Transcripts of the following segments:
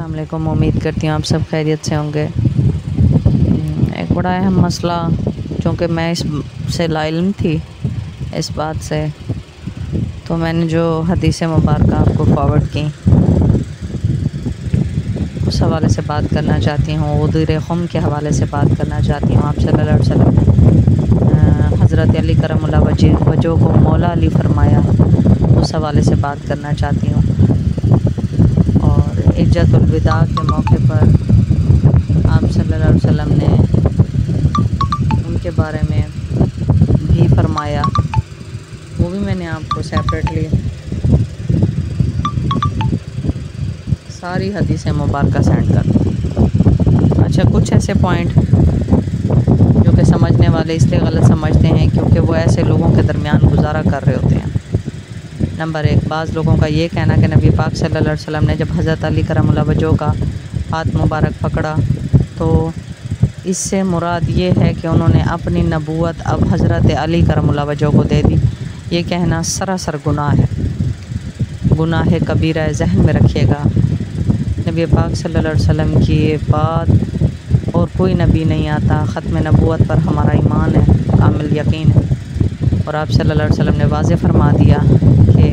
अस्सलाम वालेकुम। उम्मीद करती हूँ आप सब खैरियत से होंगे। एक बड़ा अहम मसला, चूँकि मैं इससे लाइल्म थी इस बात से, तो मैंने जो हदीस मुबारक आपको फॉरवर्ड की उस हवाले से बात करना चाहती हूँ। उदूर ख़ुम के हवाले से बात करना चाहती हूँ। आप सल्लल्लाहु अलैहि वसल्लम ने हज़रत अली करमुल्लाह वजह को मौला अली फरमाया, उस हवाले से बात करना चाहती हूँ। और हिज्जतुल विदा के मौके पर आप सल्लल्लाहु अलैहि वसल्लम ने उनके बारे में भी फरमाया, वो भी मैंने आपको सेपरेटली सारी हदीसें मुबारक सेंड कर दी। अच्छा, कुछ ऐसे पॉइंट जो कि समझने वाले इसलिए गलत समझते हैं क्योंकि वो ऐसे लोगों के दरमियान गुजारा कर रहे होते हैं। नंबर 1, बाज़ लोगों का ये कहना कि नबी पाक सल्लल्लाहु अलैहि वसल्लम ने जब हज़रत अली करमुल्लाह वजह का हाथ मुबारक पकड़ा तो इससे मुराद ये है कि उन्होंने अपनी नबूवत अब हज़रत अली करमुल्लाह वजह को दे दी। ये कहना सरासर गुनाह है, गुनाह कबीरा है, जहन में रखिएगा। नबी पाक सल्लल्लाहु अलैहि वसल्लम की बाद और कोई नबी नहीं आता। ख़त्म नबूवत पर हमारा ईमान है, कामिल यकीन है। और आप सल्लल्लाहु अलैहि वसल्लम ने वाज़े फरमा दिया कि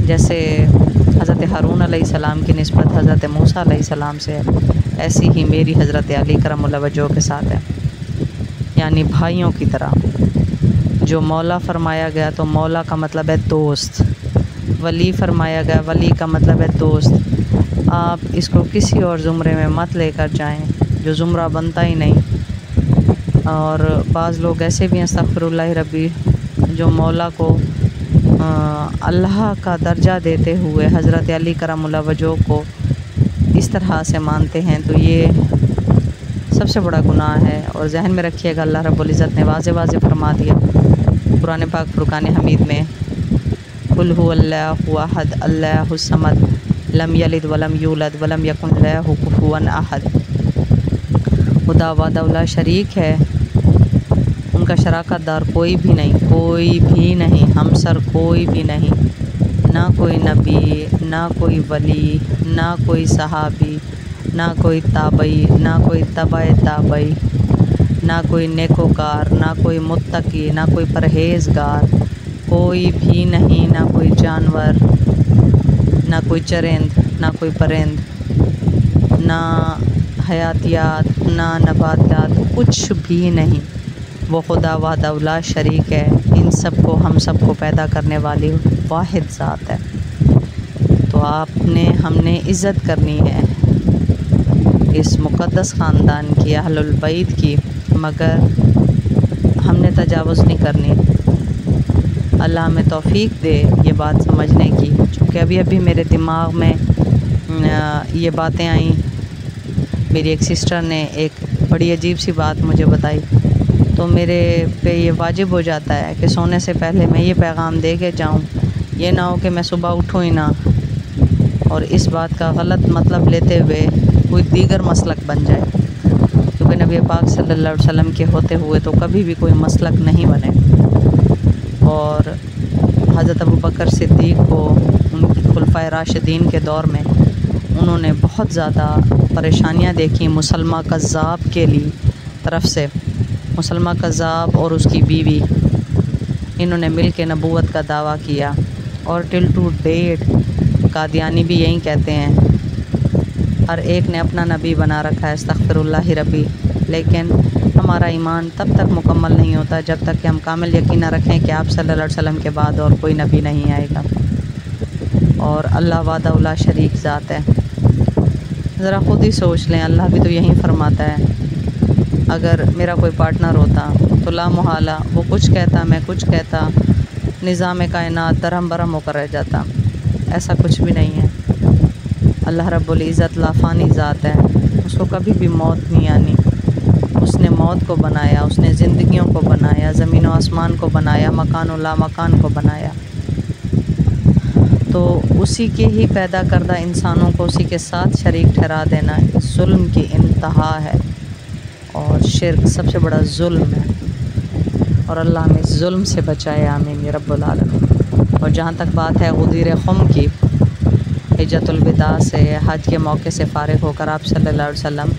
जैसे हज़रत हारून अलैहिस्सलाम की निस्बत हज़रत मूसा अलैहिस्सलाम से है, ऐसी ही मेरी हज़रत अली करमुल्लाह वजह के साथ है, यानी भाइयों की तरह। जो मौला फरमाया गया तो मौला का मतलब है दोस्त, वली फरमाया गया वली का मतलब है दोस्त। आप इसको किसी और ज़ुमरे में मत लेकर जाएं, जो ज़ुमरा बनता ही नहीं। और बाज़ लोग ऐसे भी हैं, अस्तग़फ़िरुल्लाह रब्बी, जो मौला को अल्लाह का दर्जा देते हुए हज़रत अली करमुल्लाह वजह को इस तरह से मानते हैं, तो ये सबसे बड़ा गुनाह है। और जहन में रखिएगा, अल्लाह रब्बुल इज़्ज़त ने वाज़े फरमा दिया कुरान पाक फुरक़ान हमीद में, कुल हुवल्लाहु अहद अल्लाहुस समद लम यलिद वलम यूलद वलम यकुन लहू कुफुवन अहद। खुदा वहदहु शरीक है, उनका शराकत दार कोई भी नहीं, हमसर कोई भी नहीं, ना कोई नबी, ना कोई वली, ना कोई सहाबी, ना कोई ताबई, ना कोई तबाए ताबई, ना कोई नेकोकार, ना कोई मुत्तकी, ना कोई परहेज़गार, कोई भी नहीं, ना कोई जानवर, ना कोई चरिंद, ना कोई परिंद, ना हयातियात, ना नबातात, कुछ भी नहीं। वो खुदा वहदहु शरीक है, इन सब को हम सब को पैदा करने वाली वाहिद ज़ात है। तो हमने इज़्ज़त करनी है इस मुक़द्दस ख़ानदान की, अहलुल बैत की, मगर हमने तजावुज़ नहीं करनी। अल्लाह हमें तौफ़ीक दे ये बात समझने की, चूँकि अभी मेरे दिमाग में ये बातें आई। मेरी एक सिस्टर ने एक बड़ी अजीब सी बात मुझे बताई, तो मेरे पे ये वाजिब हो जाता है कि सोने से पहले मैं ये पैगाम दे के जाऊँ, ये ना हो कि मैं सुबह उठूँ ही ना और इस बात का गलत मतलब लेते हुए कोई दीगर मसलक बन जाए, क्योंकि नबी पाक सल्लल्लाहु अलैहि वसल्लम के होते हुए तो कभी भी कोई मसलक नहीं बने। और हज़रत अबू बकर सिद्दीक़ को उनकी खुलफ़ाए राशिदीन के दौर में उन्होंने बहुत ज़्यादा परेशानियां देखी मुसलमा कज़्ज़ाब के लिए तरफ से। मुसलमा कज़्ज़ाब और उसकी बीवी, इन्होंने मिल के नबूवत का दावा किया, और टिल टू डेट कादियानी भी यही कहते हैं। हर एक ने अपना नबी बना रखा है, अस्तग़फ़िरुल्लाह रब्बी। लेकिन हमारा ईमान तब तक मुकम्मल नहीं होता जब तक कि हम कामिल यकीन न रखें कि आप सल्लल्लाहु अलैहि वसल्लम के बाद और कोई नबी नहीं आएगा। और अल्लाह वहदहु शरीक ज़ात है। ज़रा ख़ुद ही सोच लें, अल्लाह भी तो यही फरमाता है, अगर मेरा कोई पार्टनर होता तो ला मुहाला वो कुछ कहता, मैं कुछ कहता, निज़ाम कायनात दरहम बरहम होकर रह जाता। ऐसा कुछ भी नहीं है। अल्लाह रब्बुल इज़्ज़त लाफ़ानी ज़ात है, उसको कभी भी मौत नहीं आनी। उसने मौत को बनाया, उसने ज़िंदगियों को बनाया, ज़मीन व आसमान को बनाया, मकान व लामकान को बनाया। तो उसी के ही पैदा करदा इंसानों को उसी के साथ शरीक ठहरा देना जुल्म की इंतहा है, और शिर्क सबसे बड़ा जुल्म है। और अल्लाह हमें इस जुल्म से बचाए, आमीन या रब्बुल आलमीन। और जहाँ तक बात है उदूर ख़ुम की, हिज्जतुल विदा से, हज के मौके से फ़ारिग होकर आप सल्लल्लाहु अलैहि वसल्लम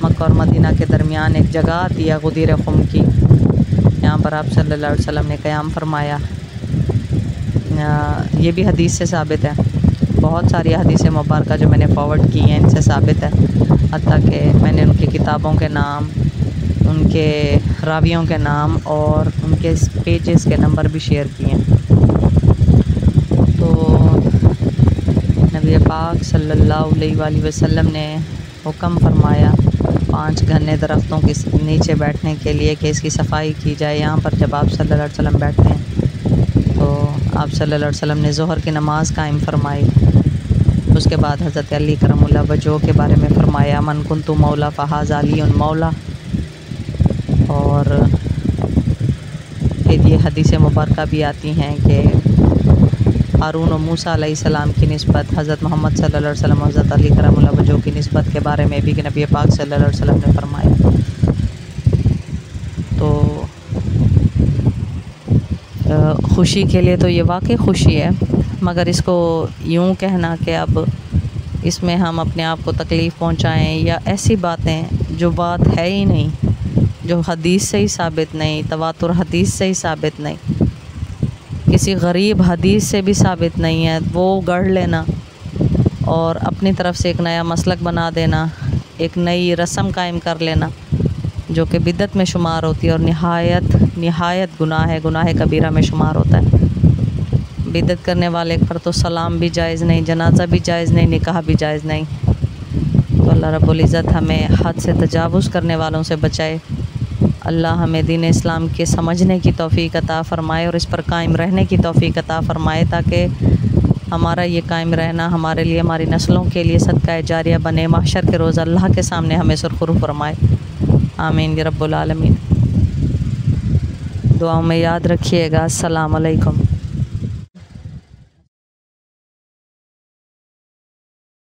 मक्का और मदीना के दरमियान एक जगह आती है गुदीर खुम की, यहाँ पर आप सल्लल्लाहु अलैहि वसल्लम ने क़याम फरमाया। ये भी हदीस से साबित है। बहुत सारी हदीस मुबारक जो मैंने फॉरवर्ड की हैं इनसे साबित है, हत्ता कि मैंने उनकी किताबों के नाम, उनके रावियों के नाम और उनके पेजेस के नंबर भी शेयर किए हैं। तो नबी पाक सल्लल्लाहु अलैहि वसल्लम ने हुक्म फरमाया 5 घने दरख्तों के नीचे बैठने के लिए कि इसकी सफाई की जाए। यहाँ पर जब आप सल्लल्लाहु अलैहि वसल्लम बैठते हैं तो आप सल्लल्लाहु अलैहि वसल्लम ने ज़ोहर की नमाज़ कायम फरमाई। उसके बाद हज़रत अली करमुल्लाह वजह के बारे में फ़रमाया, मन कुन्तु मौला फ़हाज़ा अलीउन मौला। और फिर ये हदीस मुबारक भी आती हैं कि हारून और मूसा अलैहिस्सलाम की निस्बत, हज़रत मोहम्मद सल्लल्लाहु अलैहि वसल्लम और हज़रत अली करमुल्लाह वजह की निस्बत के बारे में भी कि नबी पाक सल्लल्लाहु अलैहि वसल्लम ने फ़रमाया। तो ख़ुशी के लिए तो ये वाकई ख़ुशी है, मगर इसको यूँ कहना कि अब इसमें हम अपने आप को तकलीफ़ पहुँचाएँ या ऐसी बातें जो बात है ही नहीं, जो हदीस से ही साबित नहीं, तवातुर हदीस से ही साबित नहीं, किसी गरीब हदीस से भी साबित नहीं है, वो गढ़ लेना और अपनी तरफ से एक नया मसलक बना देना, एक नई रस्म कायम कर लेना जो कि बिदअत में शुमार होती है और निहायत गुनाह कबीरा में शुमार होता है। बिदअत करने वाले पर तो सलाम भी जायज़ नहीं, जनाजा भी जायज़ नहीं, निकाह भी जायज़ नहीं। तो अल्लाह रब्बुल इज़्ज़त हमें हद से तजावुज़ करने वालों से बचाए। अल्लाह हमें दीन इस्लाम के समझने की तौफ़ीक़ अता फ़रमाए और इस पर कायम रहने की तौफ़ीक़ अता फ़रमाए, ताकि हमारा ये कायम रहना हमारे लिए, हमारी नस्लों के लिए सदका जारिया बने, महशर के रोज़ अल्लाह के सामने हमें सुरख़ुरू फ़रमाए। आमीन या रब्बुल आलमीन। दुआओं में याद रखिएगा। अस्सलाम अलैकुम।